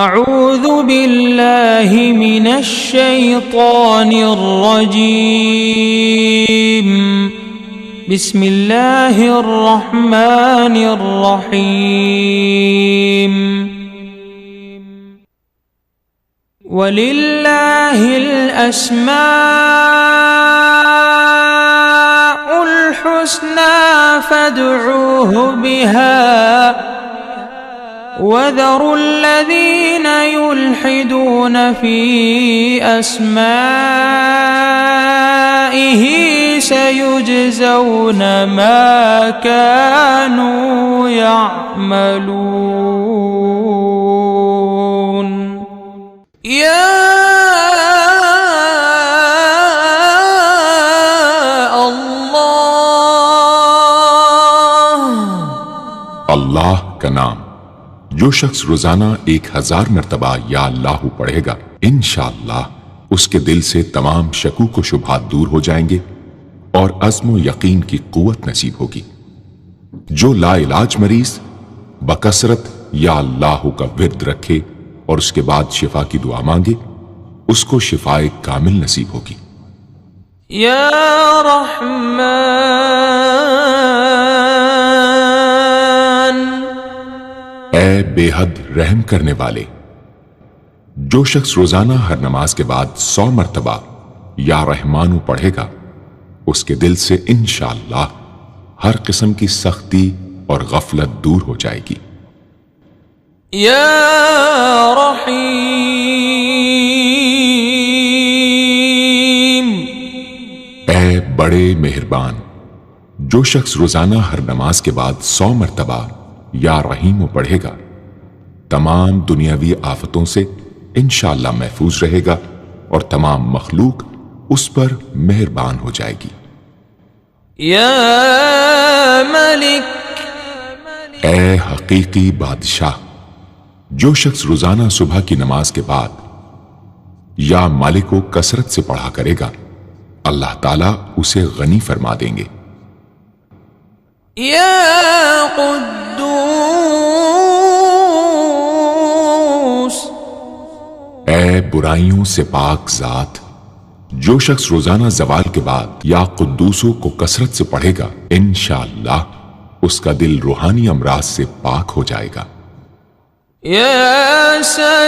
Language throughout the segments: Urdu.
أعوذ بالله من الشيطان الرجيم. بسم الله الرحمن الرحيم. ولله الأسماء الحسنى فادعوه بها وذروا الذين يلحدون في أسمائه سيجزون ما كانوا يعملون. يا اللہ کا نام جو شخص روزانہ 1000 مرتبہ یا اللہ پڑھے گا انشاءاللہ اس کے دل سے تمام شکوک و شبہات دور ہو جائیں گے اور عزم و یقین کی قوت نصیب ہوگی. جو لا علاج مریض بکثرت یا اللہ کا ورد رکھے اور اس کے بعد شفا کی دعا مانگے اس کو شفائے کامل نصیب ہوگی. یا رحمان اے بے حد رحم کرنے والے. جو شخص روزانہ ہر نماز کے بعد 100 مرتبہ یا رحمانو پڑھے گا اس کے دل سے انشاءاللہ ہر قسم کی سختی اور غفلت دور ہو جائے گی. یا رحیم اے بڑے مہربان. جو شخص روزانہ ہر نماز کے بعد 100 مرتبہ یا رحیم پڑھے گا تمام دنیاوی آفتوں سے انشاءاللہ محفوظ رہے گا اور تمام مخلوق اس پر مہربان ہو جائے گی. یا ملک اے حقیقی بادشاہ. جو شخص روزانہ صبح کی نماز کے بعد یا مالک کو کثرت سے پڑھا کرے گا اللہ تعالیٰ اسے غنی فرما دیں گے. یا قدوس اے برائیوں سے پاک ذات. جو شخص روزانہ زوال کے بعد یا قدوسوں کو کثرت سے پڑھے گا انشاءاللہ اس کا دل روحانی امراض سے پاک ہو جائے گا. یا سلام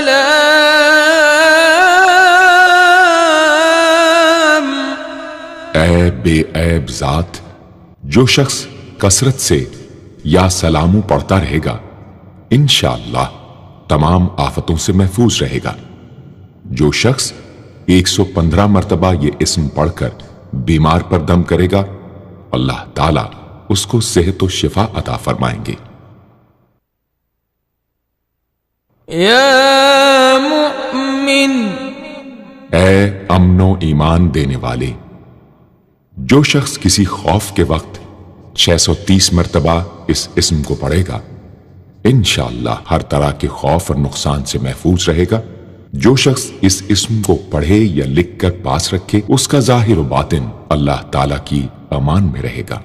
اے بے عیب ذات. جو شخص کثرت سے یا سلاموں پڑھتا رہے گا انشاءاللہ تمام آفتوں سے محفوظ رہے گا. جو شخص 115 مرتبہ یہ اسم پڑھ کر بیمار پر دم کرے گا اللہ تعالیٰ اس کو صحت و شفا عطا فرمائیں گے. یا مؤمن اے امن و ایمان دینے والے. جو شخص کسی خوف کے وقت 630 مرتبہ اس اسم کو پڑھے گا انشاءاللہ ہر طرح کے خوف اور نقصان سے محفوظ رہے گا. جو شخص اس اسم کو پڑھے یا لکھ کر پاس رکھے اس کا ظاہر و باطن اللہ تعالیٰ کی امان میں رہے گا.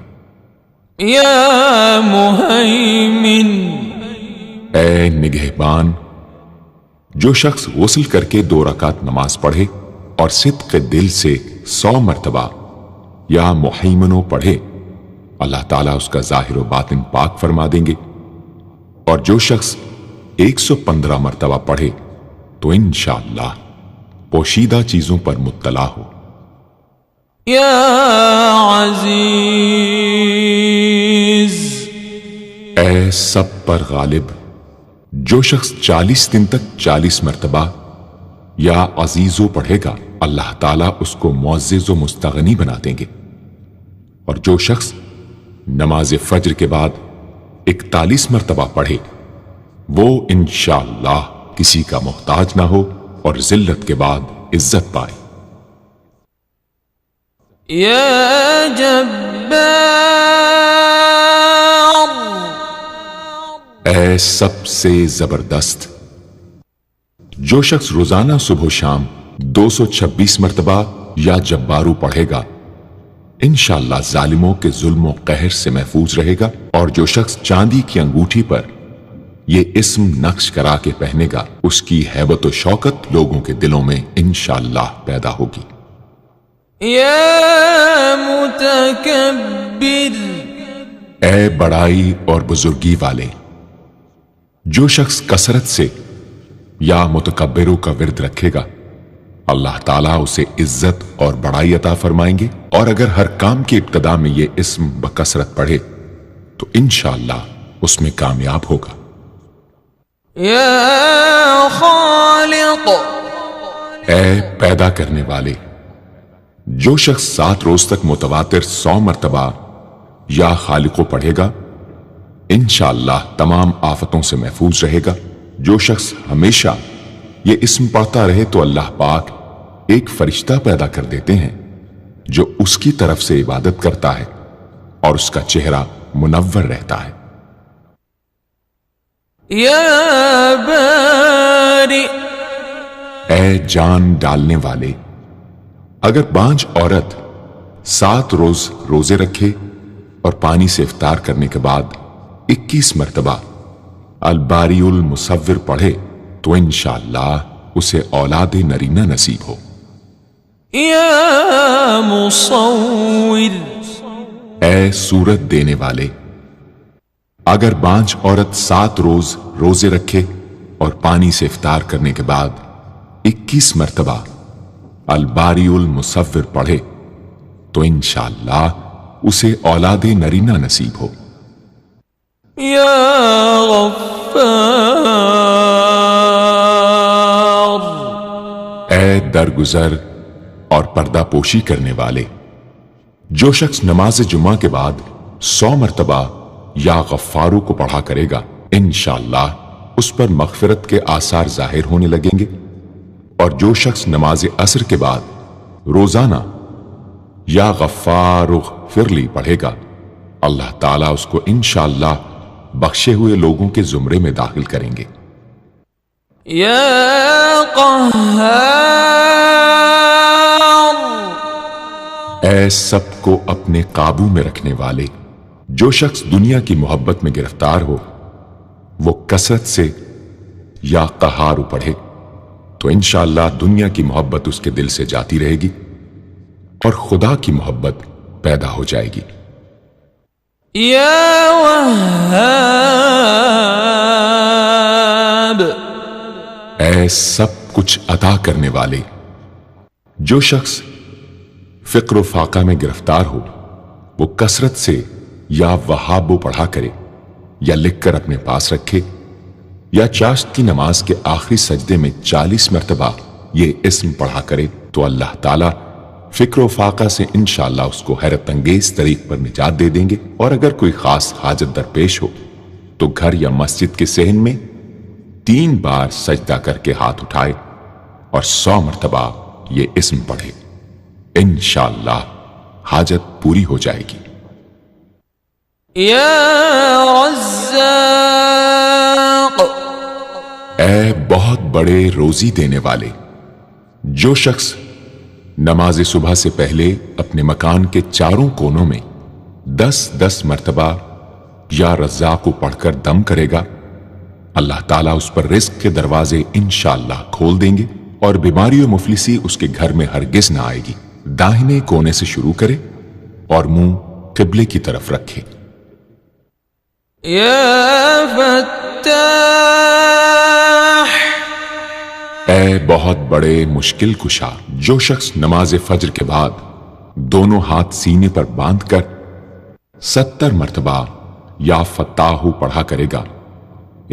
یا مہیمن اے نگہبان. جو شخص غسل کر کے 2 رکعت نماز پڑھے اور صدق دل سے 100 مرتبہ یا محیمنو پڑھے اللہ تعالیٰ اس کا ظاہر و باطن پاک فرما دیں گے. اور جو شخص 115 مرتبہ پڑھے تو انشاءاللہ پوشیدہ چیزوں پر مطلع ہو. یا عزیز اے سب پر غالب. جو شخص 40 دن تک 40 مرتبہ یا عزیزو پڑھے گا اللہ تعالیٰ اس کو معزز و مستغنی بنا دیں گے. اور جو شخص نماز فجر کے بعد 41 مرتبہ پڑھے وہ انشاءاللہ کسی کا محتاج نہ ہو اور ذلت کے بعد عزت پائے. یا جبار اے سب سے زبردست. جو شخص روزانہ صبح و شام 226 مرتبہ یا جبارو پڑھے گا انشاءاللہ ظالموں کے ظلم و قہر سے محفوظ رہے گا. اور جو شخص چاندی کی انگوٹھی پر یہ اسم نقش کرا کے پہنے گا، اس کی ہیبت و شوکت لوگوں کے دلوں میں انشاءاللہ پیدا ہوگی۔ یا متکبر، اے بڑائی اور بزرگی والے، جو شخص کثرت سے یا متکبروں کا ورد رکھے گا اللہ تعالیٰ اسے عزت اور بڑائی عطا فرمائیں گے، اور اگر ہر کام کی ابتدا میں یہ اسم بکثرت پڑھے تو انشاءاللہ اس میں کامیاب ہوگا۔ یا خالق، اے پیدا کرنے والے، جو شخص 7 روز تک متواتر 100 مرتبہ یا خالقو پڑھے گا انشاءاللہ تمام آفتوں سے محفوظ رہے گا۔ جو شخص ہمیشہ یہ اسم پڑھتا رہے تو اللہ پاک ایک فرشتہ پیدا کر دیتے ہیں جو اس کی طرف سے عبادت کرتا ہے اور اس کا چہرہ منور رہتا ہے۔ یا باری، اے جان ڈالنے والے، اگر بانجھ عورت 7 روز روزے رکھے اور پانی سے افطار کرنے کے بعد 21 مرتبہ الباری المصور پڑھے تو انشاءاللہ اسے اولاد نرینہ نصیب ہو۔ یا مصور، اے صورت دینے والے، اگر بانجھ عورت 7 روز روزے رکھے اور پانی سے افطار کرنے کے بعد 21 مرتبہ الباری المصور پڑھے تو انشاءاللہ اسے اولاد نرینہ نصیب ہو۔ یا غفار، اے درگزر اور پردہ پوشی کرنے والے، جو شخص نماز جمعہ کے بعد 100 مرتبہ یا غفارو کو پڑھا کرے گا انشاءاللہ اس پر مغفرت کے آثار ظاہر ہونے لگیں گے، اور جو شخص نماز عصر کے بعد روزانہ یا غفار اغفر لی پڑھے گا اللہ تعالیٰ اس کو انشاءاللہ بخشے ہوئے لوگوں کے زمرے میں داخل کریں گے۔ یا قہار، اے سب کو اپنے قابو میں رکھنے والے، جو شخص دنیا کی محبت میں گرفتار ہو وہ کثرت سے یا قہار پڑھے تو انشاءاللہ دنیا کی محبت اس کے دل سے جاتی رہے گی اور خدا کی محبت پیدا ہو جائے گی۔ یا وہاب، اے سب کچھ عطا کرنے والے، جو شخص فقر و فاقہ میں گرفتار ہو وہ کثرت سے یا وہابو پڑھا کرے یا لکھ کر اپنے پاس رکھے یا چاشت کی نماز کے آخری سجدے میں 40 مرتبہ یہ اسم پڑھا کرے تو اللہ تعالیٰ فکر و فاقہ سے انشاءاللہ اس کو حیرت انگیز طریق پر نجات دے دیں گے۔ اور اگر کوئی خاص حاجت درپیش ہو تو گھر یا مسجد کے صحن میں 3 بار سجدہ کر کے ہاتھ اٹھائے اور 100 مرتبہ یہ اسم پڑھے، انشاءاللہ حاجت پوری ہو جائے گی۔ یا رزاق، اے بہت بڑے روزی دینے والے، جو شخص نماز صبح سے پہلے اپنے مکان کے چاروں کونوں میں 10 مرتبہ یا رزاق کو پڑھ کر دم کرے گا اللہ تعالیٰ اس پر رزق کے دروازے انشاءاللہ کھول دیں گے اور بیماری و مفلسی اس کے گھر میں ہرگز نہ آئے گی۔ داہنے کونے سے شروع کرے اور منہ قبلے کی طرف رکھے۔ یا فتاح، اے بہت بڑے مشکل کشا، جو شخص نماز فجر کے بعد دونوں ہاتھ سینے پر باندھ کر 70 مرتبہ یا فتاحو پڑھا کرے گا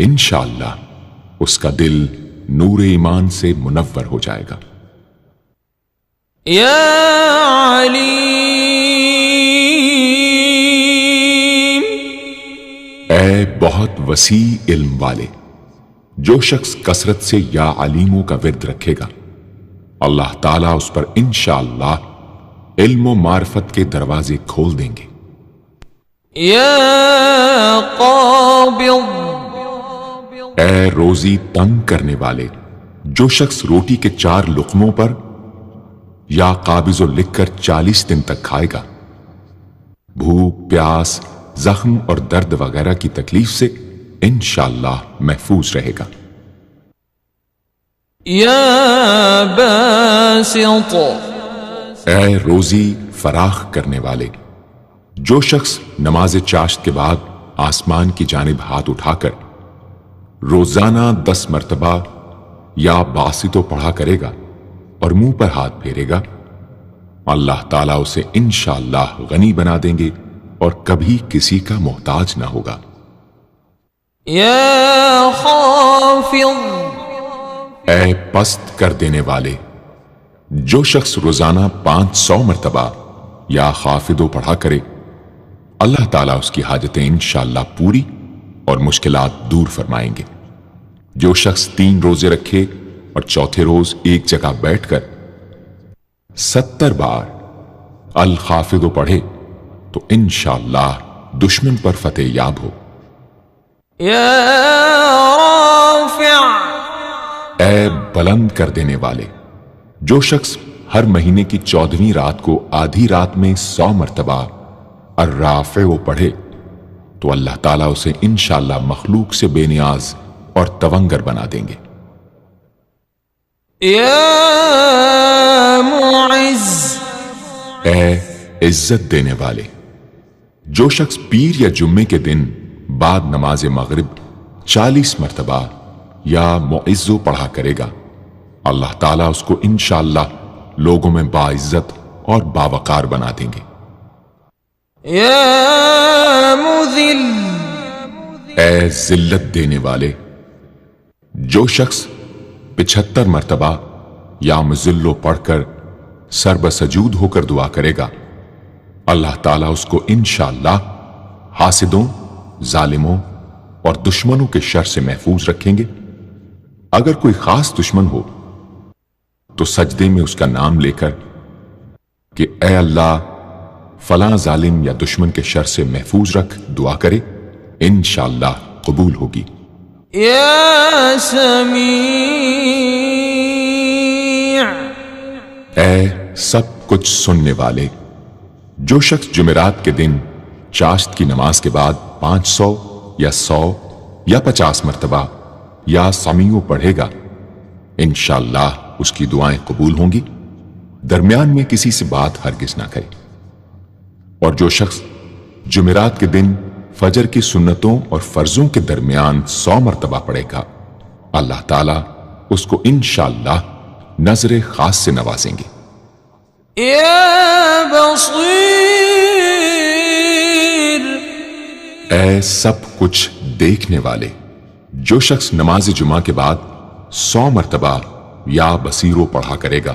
انشاءاللہ اس کا دل نور ایمان سے منور ہو جائے گا۔ یا علیم، اے بہت وسیع علم والے، جو شخص کثرت سے یا علیموں کا ورد رکھے گا اللہ تعالیٰ اس پر انشاءاللہ علم و معرفت کے دروازے کھول دیں گے۔ یا قابض، اے روزی تنگ کرنے والے، جو شخص روٹی کے 4 لقموں پر یا قابض و لکھ کر 40 دن تک کھائے گا، بھوک، پیاس، زخم اور درد وغیرہ کی تکلیف سے انشاءاللہ محفوظ رہے گا۔ یا باسط، اے روزی فراخ کرنے والے، جو شخص نماز چاشت کے بعد آسمان کی جانب ہاتھ اٹھا کر روزانہ 10 مرتبہ یا باسطو پڑھا کرے گا اور منہ پر ہاتھ پھیرے گا، اللہ تعالیٰ اسے انشاءاللہ غنی بنا دیں گے اور کبھی کسی کا محتاج نہ ہوگا۔ یا خافض، اے پست کر دینے والے، جو شخص روزانہ 500 مرتبہ یا خافضو پڑھا کرے، اللہ تعالیٰ اس کی حاجتیں انشاءاللہ پوری اور مشکلات دور فرمائیں گے۔ جو شخص 3 روزے رکھے اور چوتھے روز ایک جگہ بیٹھ کر 70 بار الخافضو پڑھے تو انشاءاللہ دشمن پر فتح یاب ہو۔ یا رافع، اے بلند کر دینے والے، جو شخص ہر مہینے کی 14ویں رات کو آدھی رات میں 100 مرتبہ الرافع پڑھے تو اللہ تعالیٰ اسے انشاءاللہ مخلوق سے بے نیاز اور تونگر بنا دیں گے۔ یا معز، اے عزت دینے والے، جو شخص پیر یا جمعے کے دن بعد نماز مغرب 40 مرتبہ یا معزو پڑھا کرے گا، اللہ تعالیٰ اس کو انشاءاللہ لوگوں میں باعزت اور باوقار بنا دیں گے۔ یا مذل، اے ذلت دینے والے، جو شخص 75 مرتبہ یا مذلو پڑھ کر سر بسجود ہو کر دعا کرے گا، اللہ تعالیٰ اس کو انشاءاللہ حاسدوں، ظالموں اور دشمنوں کے شر سے محفوظ رکھیں گے۔ اگر کوئی خاص دشمن ہو تو سجدے میں اس کا نام لے کر کہ اے اللہ فلاں ظالم یا دشمن کے شر سے محفوظ رکھ دعا کرے، انشاءاللہ قبول ہوگی۔ یا سمیع، اے سب کچھ سننے والے، جو شخص جمعرات کے دن چاشت کی نماز کے بعد 500 یا 100 یا 50 مرتبہ یا سمیع پڑھے گا، انشاءاللہ اس کی دعائیں قبول ہوں گی، درمیان میں کسی سے بات ہرگز نہ کرے۔ اور جو شخص جمعرات کے دن فجر کی سنتوں اور فرضوں کے درمیان 100 مرتبہ پڑھے گا، اللہ تعالیٰ اس کو انشاءاللہ نظر خاص سے نوازیں گے۔ یا بصیر، اے سب کچھ دیکھنے والے، جو شخص نماز جمعہ کے بعد 100 مرتبہ یا بصیرو پڑھا کرے گا،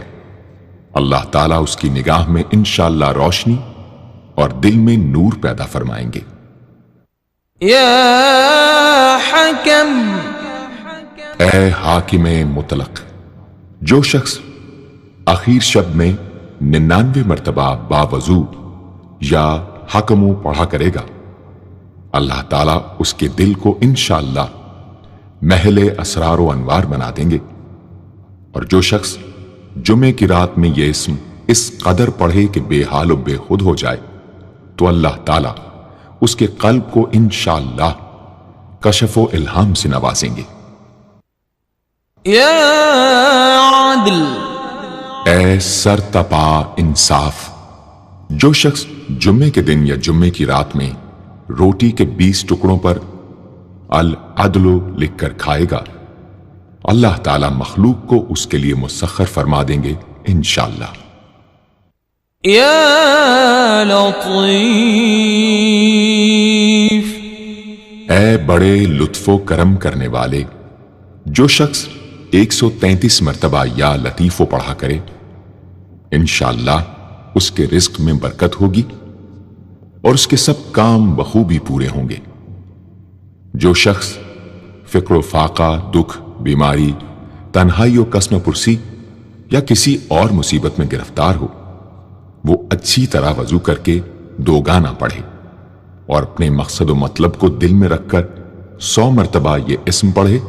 اللہ تعالیٰ اس کی نگاہ میں انشاءاللہ روشنی اور دل میں نور پیدا فرمائیں گے۔ یا حکم، اے حاکم مطلق، جو شخص آخر شب میں 99 مرتبہ باوضو یا حکمو پڑھا کرے گا، اللہ تعالیٰ اس کے دل کو انشاءاللہ محل اسرار و انوار بنا دیں گے۔ اور جو شخص جمعے کی رات میں یہ اسم اس قدر پڑھے کہ بے حال و بے خود ہو جائے تو اللہ تعالیٰ اس کے قلب کو انشاءاللہ کشف و الہام سے نوازیں گے۔ یا عادل، اے سر تپا انصاف، جو شخص جمعے کے دن یا جمعے کی رات میں روٹی کے 20 ٹکڑوں پر العدل لکھ کر کھائے گا، اللہ تعالیٰ مخلوق کو اس کے لیے مسخر فرما دیں گے انشاءاللہ۔ یا لطیف، اے بڑے لطف و کرم کرنے والے، جو شخص 133 مرتبہ یا لطیفو پڑھا کرے، انشاءاللہ اس کے رزق میں برکت ہوگی اور اس کے سب کام بخوبی پورے ہوں گے۔ جو شخص فقر و فاقہ، دکھ، بیماری، تنہائی و قسم پرسی یا کسی اور مصیبت میں گرفتار ہو، وہ اچھی طرح وضو کر کے 2 گانا پڑھے اور اپنے مقصد و مطلب کو دل میں رکھ کر 100 مرتبہ یہ اسم پڑھے،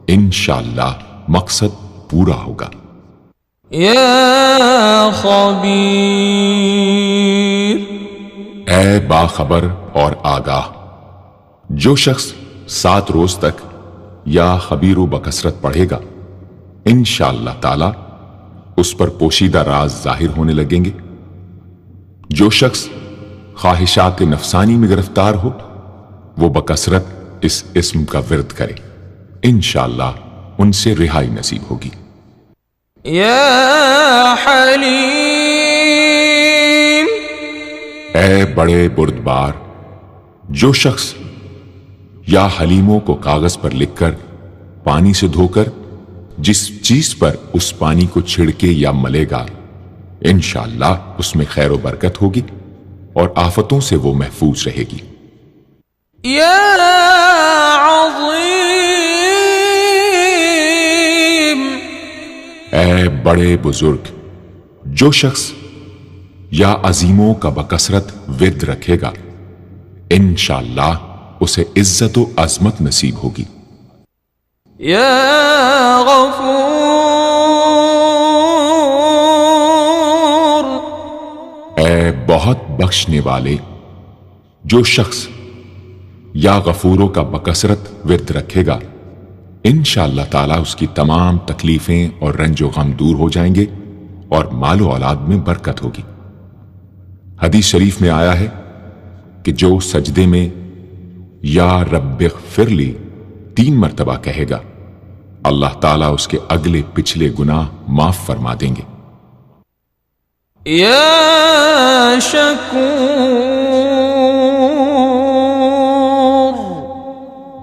انشاءاللہ مقصد پورا ہوگا۔ یا خبیر، اے باخبر اور آگاہ، جو شخص 7 روز تک یا خبیر و بکثرت پڑھے گا، انشاءاللہ تعالی اس پر پوشیدہ راز ظاہر ہونے لگیں گے۔ جو شخص خواہشات نفسانی میں گرفتار ہو وہ بکثرت اس اسم کا ورد کرے، انشاءاللہ ان سے رہائی نصیب ہوگی۔ یا حلیم، اے بڑے بردبار، جو شخص یا حلیموں کو کاغذ پر لکھ کر پانی سے دھو کر جس چیز پر اس پانی کو چھڑکے یا ملے گا، انشاءاللہ اس میں خیر و برکت ہوگی اور آفتوں سے وہ محفوظ رہے گی۔ یا عظیم، اے بڑے بزرگ، جو شخص یا عظیموں کا بکثرت ورد رکھے گا، انشاءاللہ اسے عزت و عظمت نصیب ہوگی۔ یا غفور، اے بہت بخشنے والے، جو شخص یا غفوروں کا بکثرت ورد رکھے گا، انشاءاللہ تعالی اس کی تمام تکلیفیں اور رنج و غم دور ہو جائیں گے اور مال و اولاد میں برکت ہوگی۔ حدیث شریف میں آیا ہے کہ جو سجدے میں یا رب اغفر لی 3 مرتبہ کہے گا، اللہ تعالیٰ اس کے اگلے پچھلے گناہ معاف فرما دیں گے۔ یا شکور،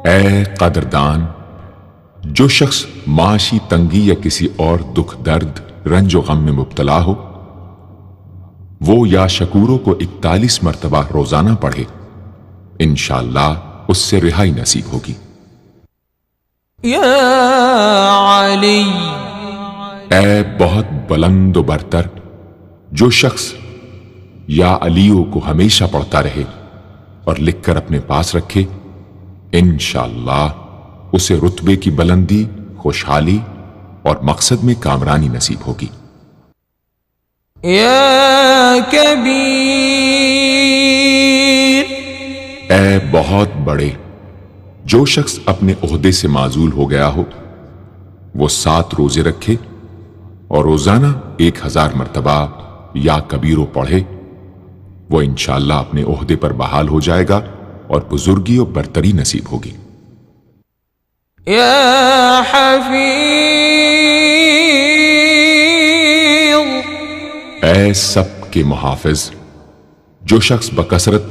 اے قدردان، جو شخص معاشی تنگی یا کسی اور دکھ درد رنج و غم میں مبتلا ہو وہ یا شکوروں کو 41 مرتبہ روزانہ پڑھے، انشاءاللہ اس سے رہائی نصیب ہوگی۔ یا علی، اے بہت بلند و برتر، جو شخص یا علیوں کو ہمیشہ پڑھتا رہے اور لکھ کر اپنے پاس رکھے، انشاءاللہ اسے رتبے کی بلندی، خوشحالی اور مقصد میں کامرانی نصیب ہوگی۔ یا کبیر، اے بہت بڑے، جو شخص اپنے عہدے سے معزول ہو گیا ہو وہ 7 روزے رکھے اور روزانہ 1000 مرتبہ یا کبیرو پڑھے، وہ انشاءاللہ اپنے عہدے پر بحال ہو جائے گا اور بزرگی و برتری نصیب ہوگی۔ یا حفیظ، اے سب کے محافظ، جو شخص بکثرت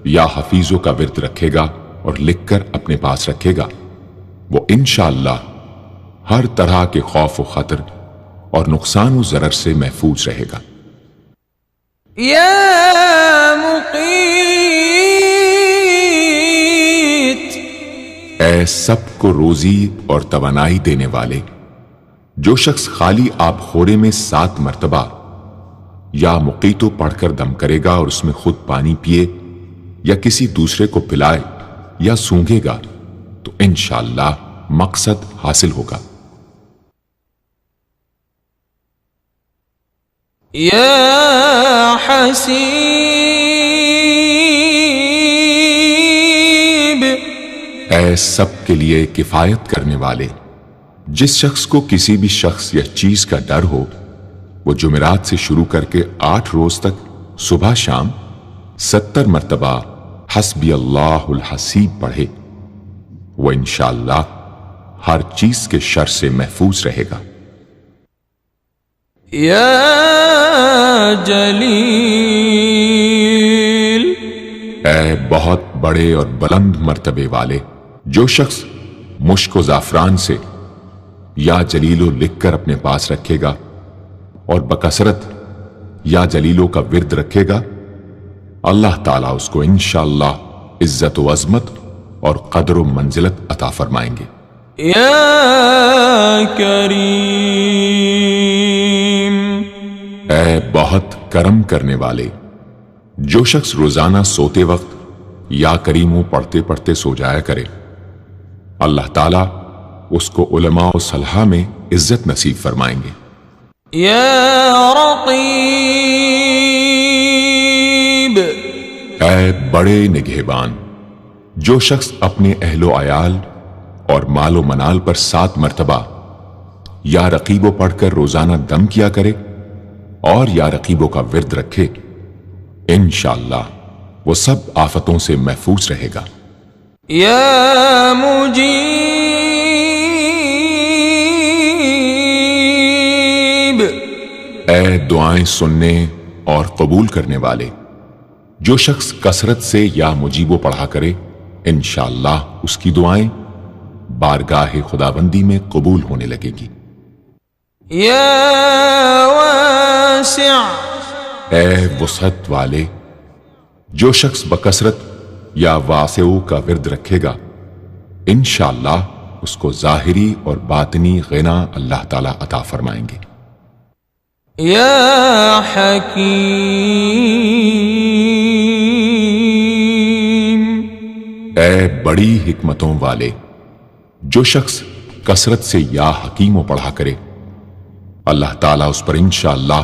یا حفیظوں کا ورد رکھے گا اور لکھ کر اپنے پاس رکھے گا، وہ انشاءاللہ ہر طرح کے خوف و خطر اور نقصان و ضرر سے محفوظ رہے گا۔ یا مقیت، اے سب کو روزی اور توانائی دینے والے، جو شخص خالی آب خورے میں 7 مرتبہ یا مقیتو پڑھ کر دم کرے گا اور اس میں خود پانی پیے یا کسی دوسرے کو پلائے یا سونگھے گا تو انشاءاللہ مقصد حاصل ہوگا۔ یا حسیب، اے سب کے لیے کفایت کرنے والے، جس شخص کو کسی بھی شخص یا چیز کا ڈر ہو وہ جمعرات سے شروع کر کے 8 روز تک صبح شام 70 مرتبہ حسبی اللہ الحسیب پڑھے، وہ انشاءاللہ ہر چیز کے شر سے محفوظ رہے گا۔ یا جلیل، اے بہت بڑے اور بلند مرتبے والے، جو شخص مشک و زعفران سے یا جلیلو لکھ کر اپنے پاس رکھے گا اور بکثرت یا جلیلوں کا ورد رکھے گا، اللہ تعالیٰ اس کو انشاءاللہ عزت و عظمت اور قدر و منزلت عطا فرمائیں گے۔ یا کریم، اے بہت کرم کرنے والے، جو شخص روزانہ سوتے وقت یا کریموں پڑھتے پڑھتے سو جایا کرے، اللہ تعالیٰ اس کو علماء و صلحاء میں عزت نصیب فرمائیں گے۔ یا رقیب، اے بڑے نگہبان، جو شخص اپنے اہل و عیال اور مال و منال پر 7 مرتبہ یا رقیبو پڑھ کر روزانہ دم کیا کرے اور یا رقیبوں کا ورد رکھے، انشاءاللہ وہ سب آفتوں سے محفوظ رہے گا۔ یا مجیب، اے دعائیں سننے اور قبول کرنے والے، جو شخص کثرت سے یا مجیبو پڑھا کرے انشاءاللہ اس کی دعائیں بارگاہ خداوندی میں قبول ہونے لگے گی۔ یا واسع، اے وسعت والے، جو شخص بکثرت یا واسعو کا ورد رکھے گا انشاءاللہ اس کو ظاہری اور باطنی غنا اللہ تعالیٰ عطا فرمائیں گے۔ یا حکیم، اے بڑی حکمتوں والے، جو شخص کثرت سے یا حکیمو پڑھا کرے اللہ تعالیٰ اس پر انشاءاللہ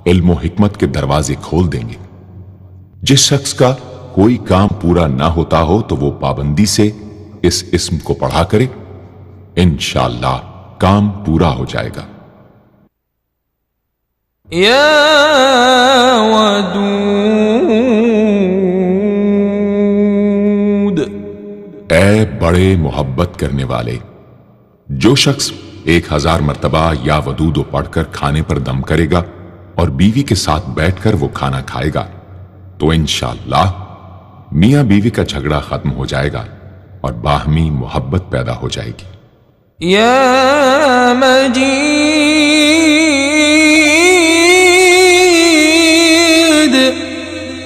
علم و حکمت کے دروازے کھول دیں گے۔ جس شخص کا کوئی کام پورا نہ ہوتا ہو تو وہ پابندی سے اس اسم کو پڑھا کرے، انشاءاللہ کام پورا ہو جائے گا۔ یا ودود، اے بڑے محبت کرنے والے، جو شخص 1000 مرتبہ یا ودود پڑھ کر کھانے پر دم کرے گا اور بیوی کے ساتھ بیٹھ کر وہ کھانا کھائے گا تو انشاءاللہ میاں بیوی کا جھگڑا ختم ہو جائے گا اور باہمی محبت پیدا ہو جائے گی۔ یا مجید،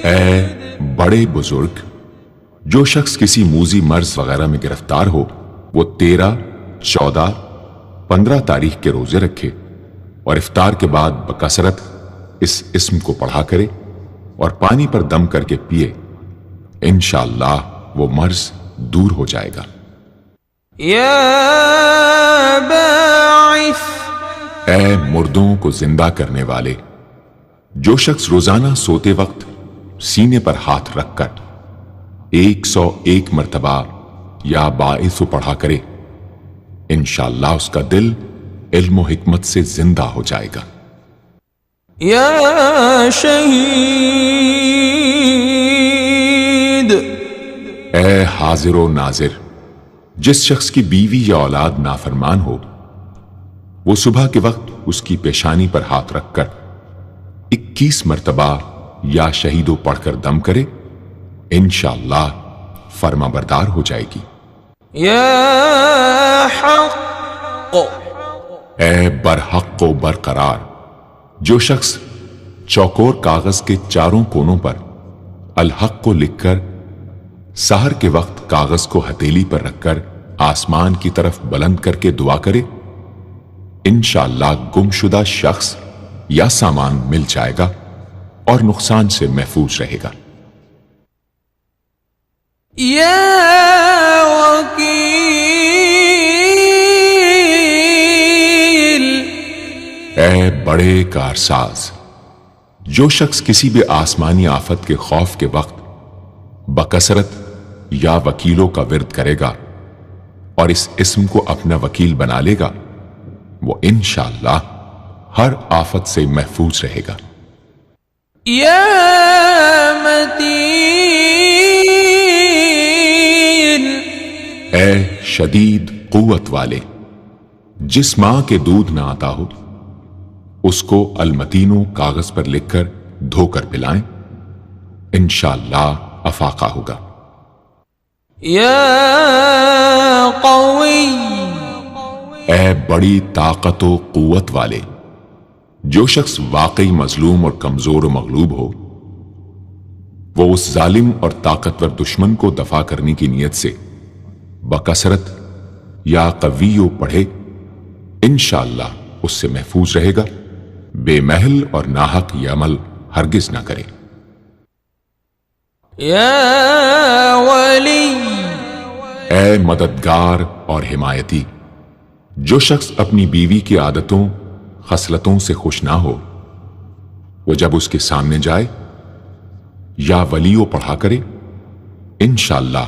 اے بڑے بزرگ، جو شخص کسی موذی مرض وغیرہ میں گرفتار ہو وہ 13، 14، 15 تاریخ کے روزے رکھے اور افطار کے بعد بکثرت اس اسم کو پڑھا کرے اور پانی پر دم کر کے پیے، انشاءاللہ وہ مرض دور ہو جائے گا۔ یا باعث، اے مردوں کو زندہ کرنے والے، جو شخص روزانہ سوتے وقت سینے پر ہاتھ رکھ کر 101 مرتبہ یا باعث پڑھا کرے انشاءاللہ اس کا دل علم و حکمت سے زندہ ہو جائے گا۔ یا شہید، اے حاضر و ناظر، جس شخص کی بیوی یا اولاد نافرمان ہو وہ صبح کے وقت اس کی پیشانی پر ہاتھ رکھ کر 21 مرتبہ یا شہیدو پڑھ کر دم کرے، انشاءاللہ فرما بردار ہو جائے گی۔ یا حق، اے برحق و برقرار، جو شخص چوکور کاغذ کے چاروں کونوں پر الحق کو لکھ کر سحر کے وقت کاغذ کو ہتھیلی پر رکھ کر آسمان کی طرف بلند کر کے دعا کرے انشاءاللہ گمشدہ شخص یا سامان مل جائے گا اور نقصان سے محفوظ رہے گا۔ یا وکیل، اے بڑے کارساز، جو شخص کسی بھی آسمانی آفت کے خوف کے وقت بکثرت یا وکیلوں کا ورد کرے گا اور اس اسم کو اپنا وکیل بنا لے گا وہ انشاءاللہ ہر آفت سے محفوظ رہے گا۔ یا متین، اے شدید قوت والے، جس ماں کے دودھ نہ آتا ہو اس کو المتینو کاغذ پر لکھ کر دھو کر پلائیں، انشاءاللہ افاقہ ہوگا۔ یا قوی، اے بڑی طاقت و قوت والے، جو شخص واقعی مظلوم اور کمزور و مغلوب ہو وہ اس ظالم اور طاقتور دشمن کو دفاع کرنے کی نیت سے بکثرت یا قویو پڑھے انشاءاللہ اس سے محفوظ رہے گا، بے محل اور ناحق یہ عمل ہرگز نہ کرے۔ یا ولی، اے مددگار اور حمایتی، جو شخص اپنی بیوی کی عادتوں خصلتوں سے خوش نہ ہو وہ جب اس کے سامنے جائے یا ولیو پڑھا کرے انشاءاللہ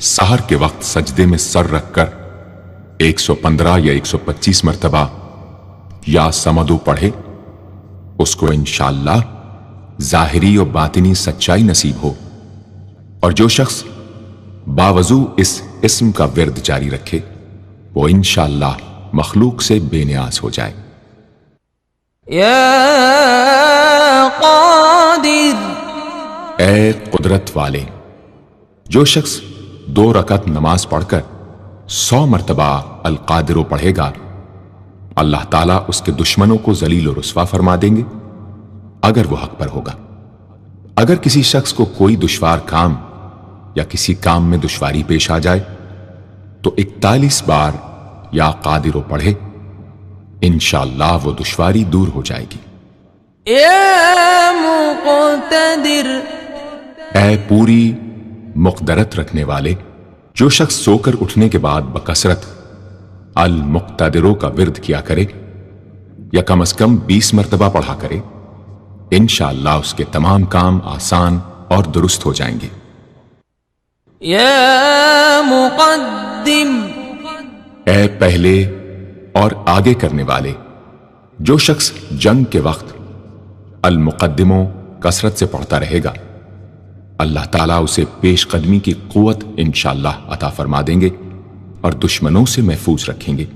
سحر کے وقت سجدے میں سر رکھ کر 115 یا 125 مرتبہ یا سمدو پڑھے، اس کو انشاءاللہ ظاہری و باطنی سچائی نصیب ہو، اور جو شخص باوضو اس اسم کا ورد جاری رکھے وہ انشاءاللہ مخلوق سے بے نیاز ہو جائے۔ یا قادر، اے قدرت والے، جو شخص 2 رکعت نماز پڑھ کر 100 مرتبہ القادر پڑھے گا، اللہ تعالیٰ اس کے دشمنوں کو ذلیل و رسوا فرما دیں گے اگر وہ حق پر ہوگا۔ اگر کسی شخص کو کوئی دشوار کام یا کسی کام میں دشواری پیش آ جائے تو 41 بار یا قادر پڑھے، انشاءاللہ وہ دشواری دور ہو جائے گی۔ یا مقتدر، اے پوری مقدرت رکھنے والے، جو شخص سو کر اٹھنے کے بعد بکثرت المقتدروں کا ورد کیا کرے یا کم از کم 20 مرتبہ پڑھا کرے، انشاءاللہ اس کے تمام کام آسان اور درست ہو جائیں گے۔ یا مقدم، اے پہلے اور آگے کرنے والے، جو شخص جنگ کے وقت المقدموں کثرت سے پڑھتا رہے گا، اللہ تعالیٰ اسے پیش قدمی کی قوت انشاءاللہ عطا فرما دیں گے اور دشمنوں سے محفوظ رکھیں گے۔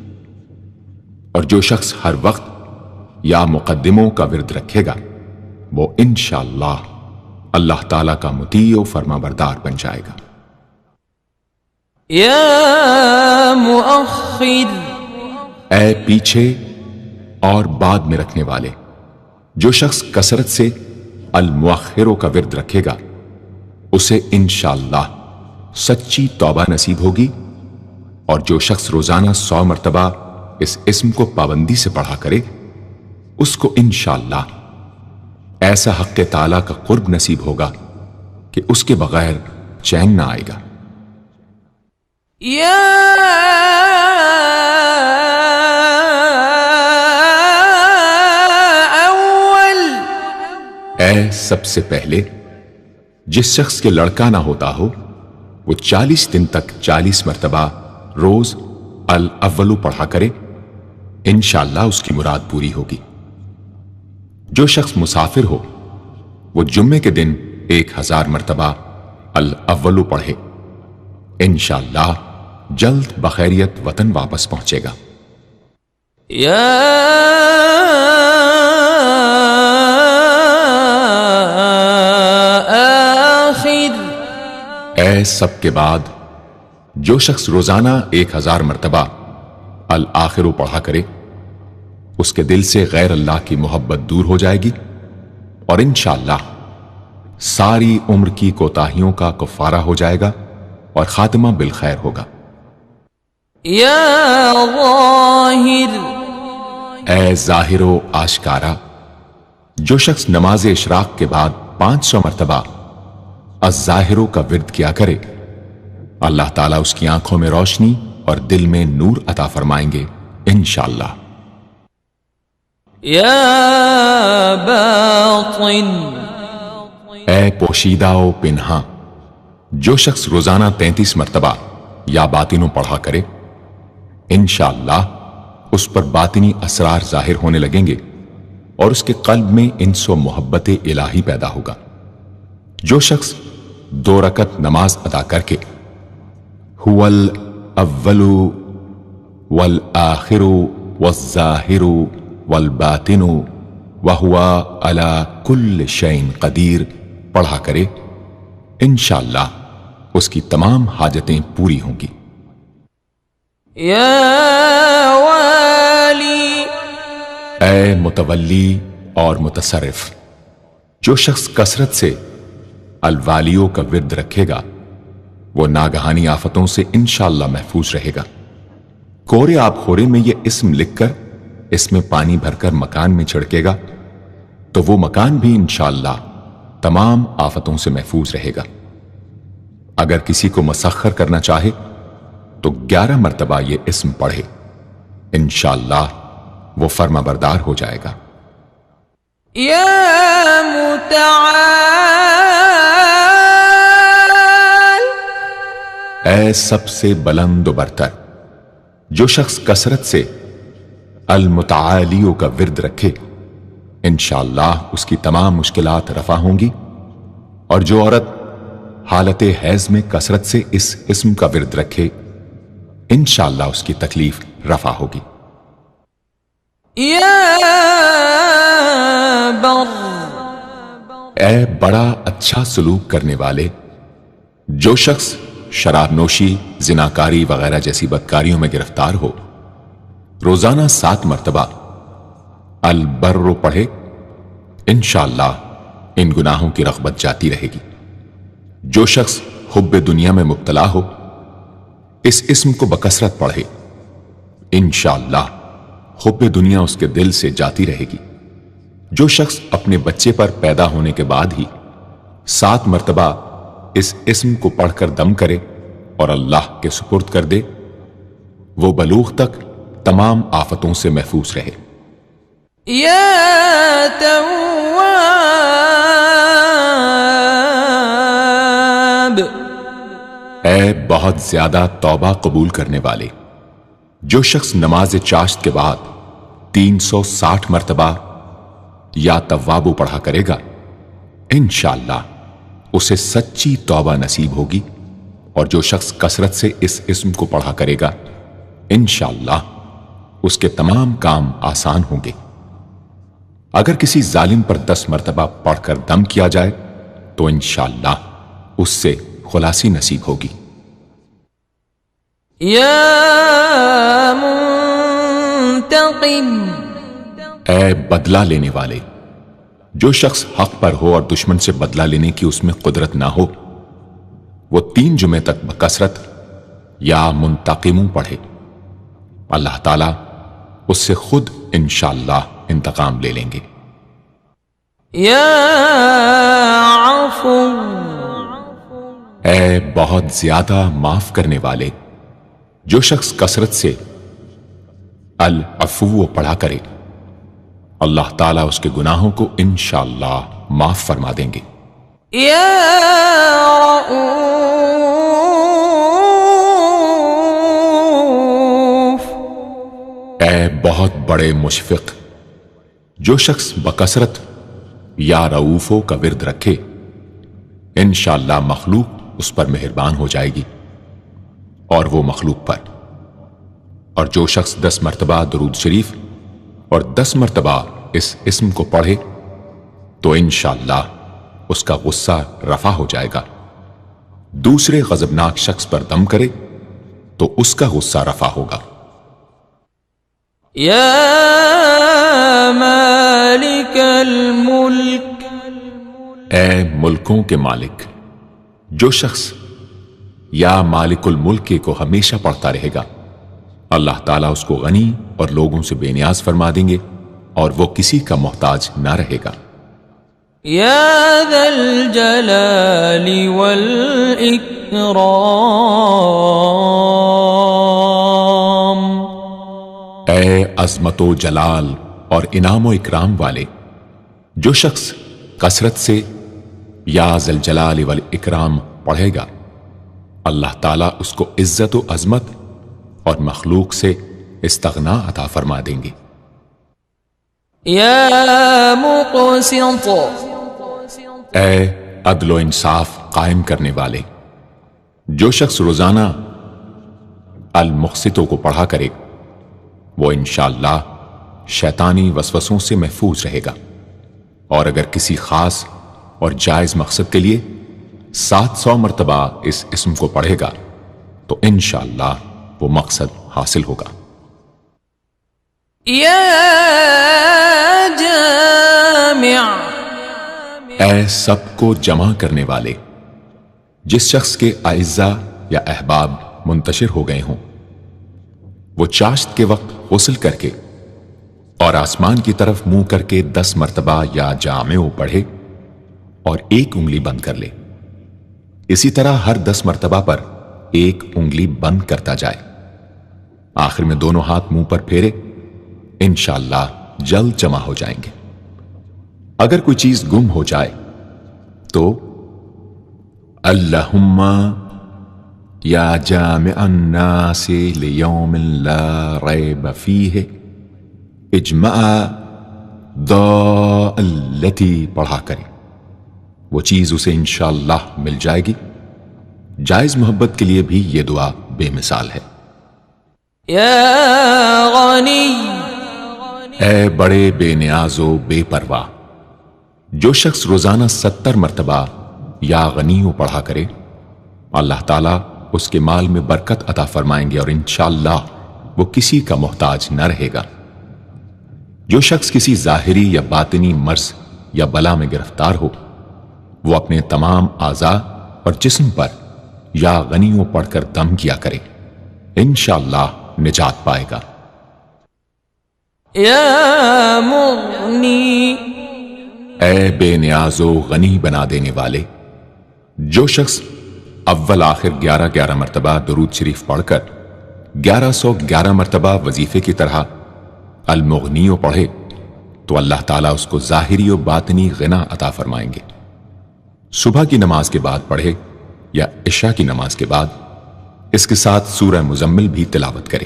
اور جو شخص ہر وقت یا مقدموں کا ورد رکھے گا وہ انشاءاللہ اللہ تعالیٰ کا مطیع و فرما بردار بن جائے گا۔ یا مؤخر، اے پیچھے اور بعد میں رکھنے والے، جو شخص کثرت سے المؤخروں کا ورد رکھے گا اسے انشاءاللہ سچی توبہ نصیب ہوگی، اور جو شخص روزانہ 100 مرتبہ اس اسم کو پابندی سے پڑھا کرے اس کو انشاءاللہ ایسا حق تعالیٰ کا قرب نصیب ہوگا کہ اس کے بغیر چین نہ آئے گا۔ یا اول، اے سب سے پہلے، جس شخص کے لڑکا نہ ہوتا ہو وہ 40 دن تک 40 مرتبہ روز الاولو پڑھا کرے، انشاءاللہ اس کی مراد پوری ہوگی۔ جو شخص مسافر ہو وہ جمعے کے دن 1000 مرتبہ الاولو پڑھے، انشاءاللہ جلد بخیریت وطن واپس پہنچے گا۔ یا آخر، اے سب کے بعد، جو شخص روزانہ 1000 مرتبہ الآخر پڑھا کرے اس کے دل سے غیر اللہ کی محبت دور ہو جائے گی اور انشاءاللہ ساری عمر کی کوتاہیوں کا کفارہ ہو جائے گا اور خاتمہ بالخیر ہوگا۔ یا ظاہر، اے ظاہر و آشکارا، جو شخص نماز اشراق کے بعد 500 مرتبہ الظاہروں کا ورد کیا کرے، اللہ تعالیٰ اس کی آنکھوں میں روشنی اور دل میں نور عطا فرمائیں گے انشاءاللہ۔ یا باطن، اے پوشیدہ و پنہاں، جو شخص روزانہ 33 مرتبہ یا باطنوں پڑھا کرے، انشاءاللہ اس پر باطنی اسرار ظاہر ہونے لگیں گے اور اس کے قلب میں انس و محبت الہی پیدا ہوگا۔ جو شخص 2 رکعت نماز ادا کر کے هو الاول والآخر والظاہر والباطن وهو على كل شيء قدیر پڑھا کرے، انشاءاللہ اس کی تمام حاجتیں پوری ہوں گی۔ یا والی، اے متولی اور متصرف، جو شخص کثرت سے الوالیوں کا ورد رکھے گا وہ ناگہانی آفتوں سے انشاءاللہ محفوظ رہے گا۔ کورے آب خورے میں یہ اسم لکھ کر اس میں پانی بھر کر مکان میں چھڑکے گا تو وہ مکان بھی انشاءاللہ تمام آفتوں سے محفوظ رہے گا۔ اگر کسی کو مسخر کرنا چاہے تو 11 مرتبہ یہ اسم پڑھے، انشاءاللہ وہ فرما بردار ہو جائے گا۔ یا متعال، اے سب سے بلند و برتر، جو شخص کثرت سے المتعالیوں کا ورد رکھے انشاءاللہ اس کی تمام مشکلات رفع ہوں گی، اور جو عورت حالت حیض میں کثرت سے اس اسم کا ورد رکھے انشاءاللہ اس کی تکلیف رفع ہوگی۔ یا بر، اے بڑا اچھا سلوک کرنے والے، جو شخص شراب نوشی، زناکاری وغیرہ جیسی بدکاریوں میں گرفتار ہو، روزانہ 7 مرتبہ البر پڑھے انشاءاللہ ان گناہوں کی رغبت جاتی رہے گی۔ جو شخص حب دنیا میں مبتلا ہو، اس اسم کو بکثرت پڑھے انشاءاللہ حب دنیا اس کے دل سے جاتی رہے گی۔ جو شخص اپنے بچے پر پیدا ہونے کے بعد ہی 7 مرتبہ اس اسم کو پڑھ کر دم کرے اور اللہ کے سپرد کر دے، وہ بلوغ تک تمام آفتوں سے محفوظ رہے۔ یا تواب، اے بہت زیادہ توبہ قبول کرنے والے، جو شخص نماز چاشت کے بعد 360 مرتبہ یا توابو پڑھا کرے گا انشاءاللہ اسے سچی توبہ نصیب ہوگی، اور جو شخص کثرت سے اس اسم کو پڑھا کرے گا انشاءاللہ اس کے تمام کام آسان ہوں گے۔ اگر کسی ظالم پر 10 مرتبہ پڑھ کر دم کیا جائے تو انشاءاللہ اس سے خلاصی نصیب ہوگی۔ یا منتقم، اے بدلہ لینے والے، جو شخص حق پر ہو اور دشمن سے بدلہ لینے کی اس میں قدرت نہ ہو، وہ 3 جمعے تک بکثرت یا منتقموں پڑھے، اللہ تعالیٰ اس سے خود انشاءاللہ انتقام لے لیں گے۔ یا عفو، اے بہت زیادہ معاف کرنے والے، جو شخص کثرت سے العفو پڑھا کرے اللہ تعالیٰ اس کے گناہوں کو انشاءاللہ معاف فرما دیں گے۔ یا رؤوف، اے بہت بڑے مشفق، جو شخص بکثرت یا رؤوفوں کا ورد رکھے انشاءاللہ مخلوق اس پر مہربان ہو جائے گی اور وہ مخلوق پر، اور جو شخص 10 مرتبہ درود شریف اور 10 مرتبہ اس اسم کو پڑھے تو انشاءاللہ اس کا غصہ رفع ہو جائے گا۔ دوسرے غضبناک شخص پر دم کرے تو اس کا غصہ رفع ہوگا۔ یا مالک الملک، اے ملکوں کے مالک، جو شخص یا مالک الملک کو ہمیشہ پڑھتا رہے گا اللہ تعالیٰ اس کو غنی اور لوگوں سے بے نیاز فرما دیں گے اور وہ کسی کا محتاج نہ رہے گا۔ یا ذا الجلال والاکرام، اے عظمت و جلال اور انعام و اکرام والے، جو شخص کثرت سے یا ذا الجلال والاکرام پڑھے گا اللہ تعالیٰ اس کو عزت و عظمت اور مخلوق سے استغنا عطا فرما دیں گے۔ یا مقسط، اے عدل و انصاف قائم کرنے والے، جو شخص روزانہ المقسطوں کو پڑھا کرے وہ انشاءاللہ شیطانی وسوسوں سے محفوظ رہے گا، اور اگر کسی خاص اور جائز مقصد کے لیے 700 مرتبہ اس اسم کو پڑھے گا تو انشاءاللہ وہ مقصد حاصل ہوگا۔ یا جامع، اے سب کو جمع کرنے والے، جس شخص کے اعزا یا احباب منتشر ہو گئے ہوں وہ چاشت کے وقت غسل کر کے اور آسمان کی طرف منہ کر کے 10 مرتبہ یا جامع پڑھے اور 1 انگلی بند کر لے، اسی طرح ہر 10 مرتبہ پر 1 انگلی بند کرتا جائے، آخر میں دونوں ہاتھ منہ پر پھیرے، انشاءاللہ جلد جمع ہو جائیں گے۔ اگر کوئی چیز گم ہو جائے تو اللہم یا جامع الناس لیوم لا ریب فیہ اجمع التی پڑھا کریں، وہ چیز اسے انشاءاللہ مل جائے گی۔ جائز محبت کے لیے بھی یہ دعا بے مثال ہے۔ یا غنی، اے بڑے بے نیاز و بے پرواہ، جو شخص روزانہ 70 مرتبہ یا غنی پڑھا کرے، اللہ تعالیٰ اس کے مال میں برکت عطا فرمائیں گے اور انشاءاللہ وہ کسی کا محتاج نہ رہے گا۔ جو شخص کسی ظاہری یا باطنی مرض یا بلا میں گرفتار ہو، وہ اپنے تمام اعضاء اور جسم پر یا غنیوں پڑھ کر دم کیا کرے، انشاءاللہ نجات پائے گا۔ یا مغنی، اے بے نیاز و غنی بنا دینے والے، جو شخص اول آخر 11 مرتبہ درود شریف پڑھ کر 1111 مرتبہ وظیفے کی طرح المغنی پڑھے تو اللہ تعالیٰ اس کو ظاہری و باطنی غنا عطا فرمائیں گے۔ صبح کی نماز کے بعد پڑھے یا عشاء کی نماز کے بعد اس کے ساتھ سورہ مزمل بھی تلاوت کرے۔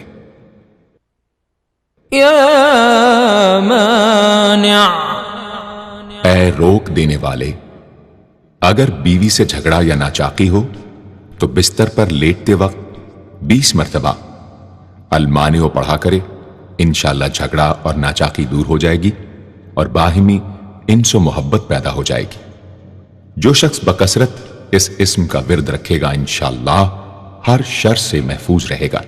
یا مانع، اے روک دینے والے، اگر بیوی سے جھگڑا یا ناچاقی ہو تو بستر پر لیٹتے وقت 20 مرتبہ المانع پڑھا کرے، انشاءاللہ جھگڑا اور ناچاقی دور ہو جائے گی اور باہمی انس و محبت پیدا ہو جائے گی۔ جو شخص بکثرت اس اسم کا ورد رکھے گا انشاءاللہ ہر شر سے محفوظ رہے گا۔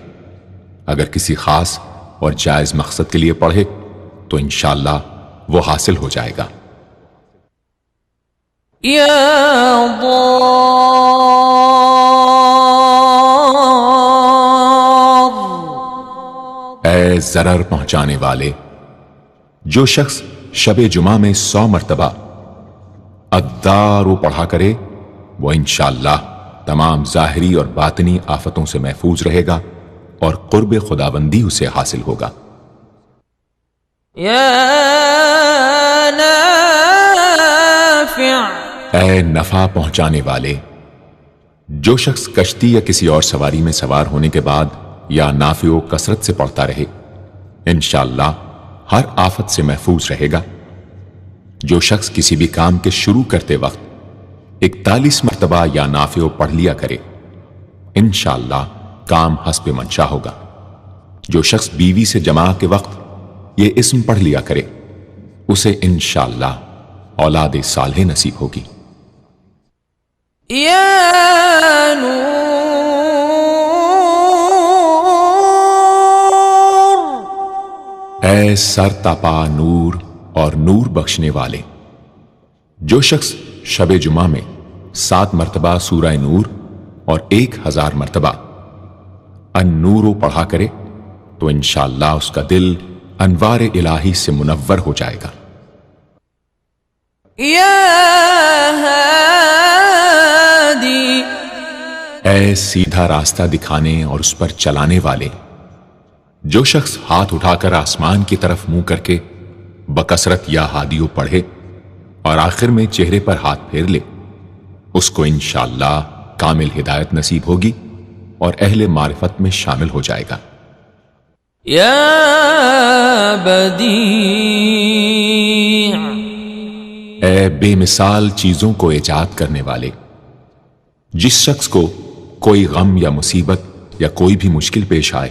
اگر کسی خاص اور جائز مقصد کے لیے پڑھے تو انشاءاللہ وہ حاصل ہو جائے گا۔ یا ضار، اے ضرر پہنچانے والے، جو شخص شب جمعہ میں 100 مرتبہ الدار پڑھا کرے وہ انشاءاللہ تمام ظاہری اور باطنی آفتوں سے محفوظ رہے گا اور قرب خداوندی اسے حاصل ہوگا۔ یا نافع، اے نفع پہنچانے والے، جو شخص کشتی یا کسی اور سواری میں سوار ہونے کے بعد یا نافع و کثرت سے پڑھتا رہے انشاءاللہ ہر آفت سے محفوظ رہے گا۔ جو شخص کسی بھی کام کے شروع کرتے وقت 41 مرتبہ یا نافع پڑھ لیا کرے انشاءاللہ کام حسب منشا ہوگا۔ جو شخص بیوی سے جماع کے وقت یہ اسم پڑھ لیا کرے اسے انشاءاللہ اولاد صالح نصیب ہوگی۔ یا نور، اے سر تپا نور اور نور بخشنے والے، جو شخص شب جمعہ میں 7 مرتبہ سورہ نور اور 1000 مرتبہ النور پڑھا کرے تو انشاءاللہ اس کا دل انوار الہی سے منور ہو جائے گا۔ یا ہادی، اے سیدھا راستہ دکھانے اور اس پر چلانے والے، جو شخص ہاتھ اٹھا کر آسمان کی طرف منہ کر کے بکثرت یا ہادیو پڑھے اور آخر میں چہرے پر ہاتھ پھیر لے اس کو انشاءاللہ کامل ہدایت نصیب ہوگی اور اہل معرفت میں شامل ہو جائے گا۔ یا بدیع، اے بے مثال چیزوں کو ایجاد کرنے والے، جس شخص کو کوئی غم یا مصیبت یا کوئی بھی مشکل پیش آئے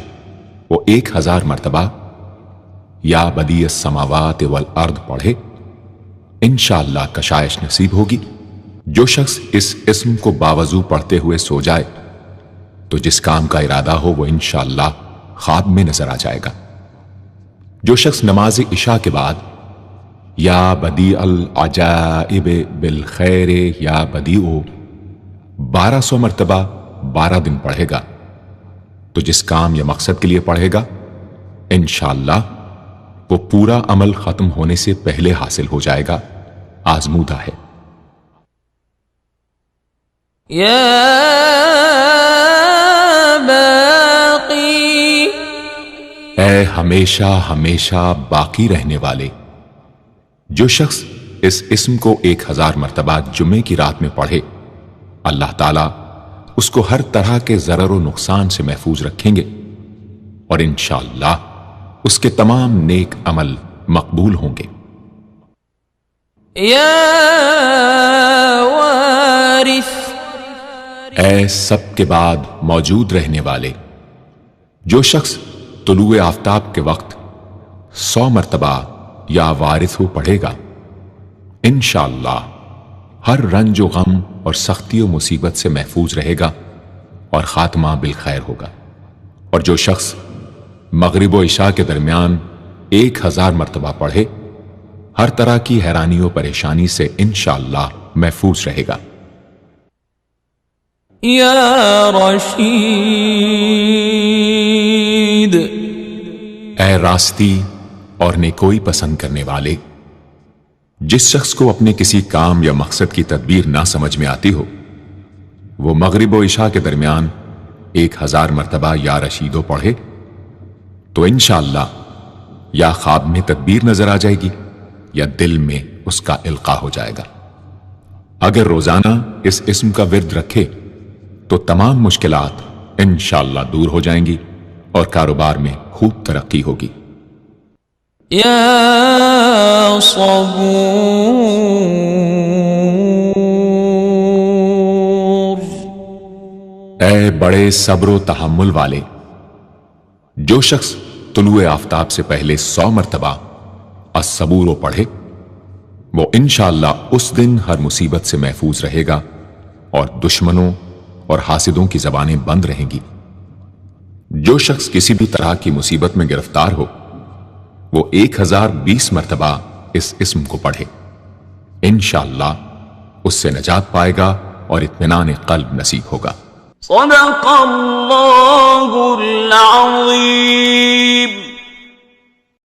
وہ 1000 مرتبہ یا بدیع السماوات والارض پڑھے انشاءاللہ کشائش نصیب ہوگی۔ جو شخص اس اسم کو باوضو پڑھتے ہوئے سو جائے تو جس کام کا ارادہ ہو وہ انشاءاللہ خواب میں نظر آ جائے گا۔ جو شخص نماز عشاء کے بعد یا بدیع العجائب بالخیر یا بدیع 1200 مرتبہ 12 دن پڑھے گا تو جس کام یا مقصد کے لیے پڑھے گا انشاءاللہ وہ پورا عمل ختم ہونے سے پہلے حاصل ہو جائے گا، آزمودہ ہے۔ یا باقی، اے ہمیشہ ہمیشہ باقی رہنے والے، جو شخص اس اسم کو 1000 مرتبہ جمعے کی رات میں پڑھے اللہ تعالیٰ اس کو ہر طرح کے ضرر و نقصان سے محفوظ رکھیں گے، اور انشاءاللہ اس کے تمام نیک عمل مقبول ہوں گے۔ یا وارث، اے سب کے بعد موجود رہنے والے، جو شخص طلوع آفتاب کے وقت 100 مرتبہ یا وارث ہو پڑھے گا، انشاءاللہ ہر رنج و غم اور سختی و مصیبت سے محفوظ رہے گا اور خاتمہ بالخیر ہوگا۔ اور جو شخص مغرب و عشاء کے درمیان 1000 مرتبہ پڑھے، ہر طرح کی حیرانی و پریشانی سے انشاءاللہ محفوظ رہے گا۔ یا رشید، اے راستی اور نیکوئی پسند کرنے والے، جس شخص کو اپنے کسی کام یا مقصد کی تدبیر نہ سمجھ میں آتی ہو، وہ مغرب و عشاء کے درمیان 1000 مرتبہ یا رشیدو پڑھے تو انشاءاللہ یا خواب میں تدبیر نظر آ جائے گی یا دل میں اس کا القاء ہو جائے گا۔ اگر روزانہ اس اسم کا ورد رکھے تو تمام مشکلات انشاءاللہ دور ہو جائیں گی اور کاروبار میں خوب ترقی ہوگی۔ یا صبور، اے بڑے صبر و تحمل والے، جو شخص طلوع آفتاب سے پہلے 100 مرتبہ الصبور پڑھے، وہ انشاءاللہ اس دن ہر مصیبت سے محفوظ رہے گا اور دشمنوں اور حاسدوں کی زبانیں بند رہیں گی۔ جو شخص کسی بھی طرح کی مصیبت میں گرفتار ہو، وہ 1020 مرتبہ اس اسم کو پڑھے، انشاءاللہ اس سے نجات پائے گا اور اطمینان قلب نصیب ہوگا۔ صدق اللہ العظیم۔